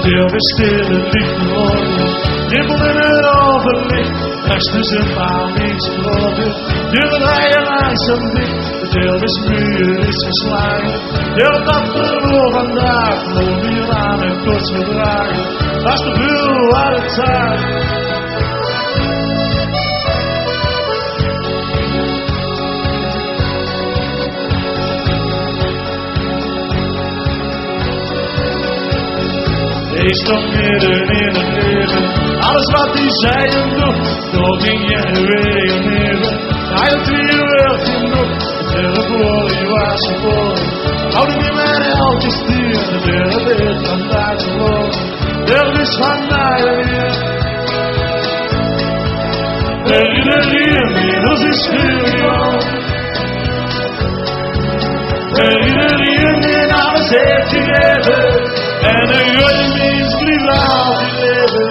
deel weer stille liefde worden. Ribbel in het overlicht, rechts tussen verhalingsbroden. Deel het rijen langzaam dicht, de deel is muur is geslagen. Deel dat verloor vandaag, loop hier aan en kort verdragen. Dat is te veel aan het zaak. Is toch midden in het leven, alles wat hij zei en doet, toch ging jij weer nemen. Hij had hier wel genoeg, de derde voor je was geboren. Houd ik in mijn elke stier, de derde is vandaag verloren. De derde is vandaag weer. Herinner me, dat is veel jou. Herinner me, alles heeft gegeven. En een goeie mens blijft laten leven.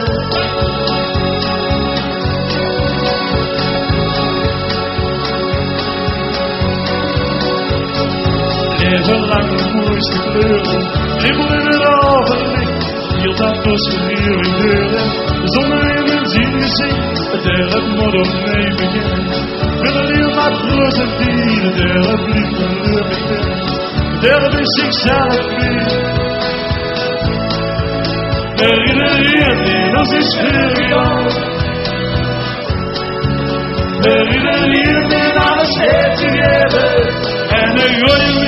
Leven lang de mooiste kleuren, ribbel in het overlicht. Hield dat tussen hier in deuren, de zon in een zin gezicht. De derde moet opnieuw beginnen. Willen hier matroos en dieren, de derde blijft een leur beginnen. De derde is zichzelf weer. Herinner me, dat is veel jou. Herinner me, alles heeft gegeven. En een goeie